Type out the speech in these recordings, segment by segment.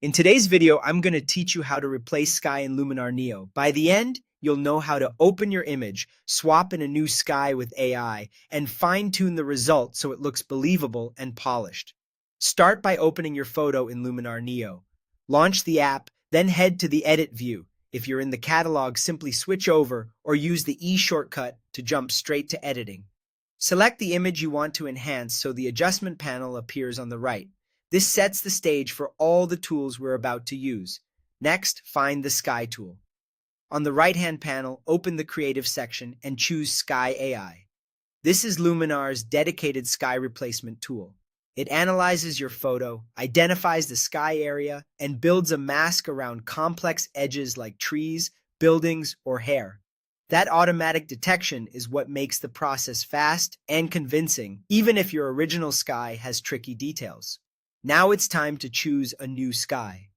In today's video, I'm going to teach you how to replace sky in Luminar Neo. By the end, you'll know how to open your image, swap in a new sky with AI, and fine-tune the result so it looks believable and polished. Start by opening your photo in Luminar Neo. Launch the app, then head to the Edit view. If you're in the catalog, simply switch over or use the E shortcut to jump straight to editing. Select the image you want to enhance so the adjustment panel appears on the right. This sets the stage for all the tools we're about to use. Next, find the Sky tool. On the right-hand panel, open the Creative section and choose Sky AI. This is Luminar's dedicated sky replacement tool. It analyzes your photo, identifies the sky area, and builds a mask around complex edges like trees, buildings, or hair. That automatic detection is what makes the process fast and convincing, even if your original sky has tricky details. Now it's time to choose a new sky.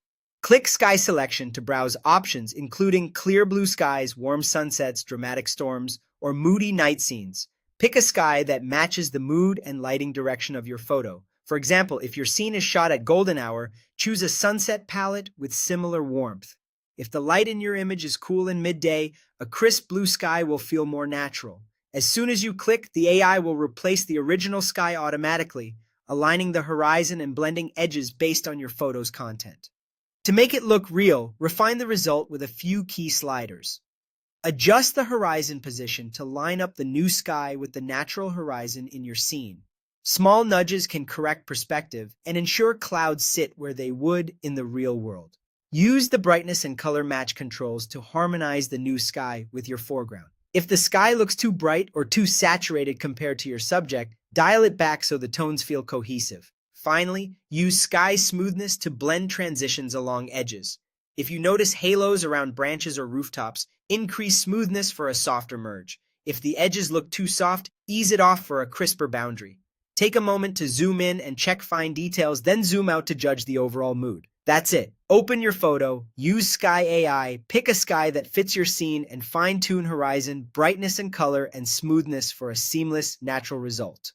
Click Sky Selection to browse options including clear blue skies, warm sunsets, dramatic storms, or moody night scenes. Pick a sky that matches the mood and lighting direction of your photo. For example, if your scene is shot at golden hour, choose a sunset palette with similar warmth. If the light in your image is cool in midday, a crisp blue sky will feel more natural. As soon as you click, the AI will replace the original sky automatically, aligning the horizon and blending edges based on your photo's content. To make it look real, refine the result with a few key sliders. Adjust the horizon position to line up the new sky with the natural horizon in your scene. Small nudges can correct perspective and ensure clouds sit where they would in the real world. Use the brightness and color match controls to harmonize the new sky with your foreground. If the sky looks too bright or too saturated compared to your subject, dial it back so the tones feel cohesive. Finally, use sky smoothness to blend transitions along edges. If you notice halos around branches or rooftops, increase smoothness for a softer merge. If the edges look too soft, ease it off for a crisper boundary. Take a moment to zoom in and check fine details, then zoom out to judge the overall mood. That's it. Open your photo, use Sky AI, pick a sky that fits your scene, and fine-tune horizon, brightness and color, and smoothness for a seamless, natural result.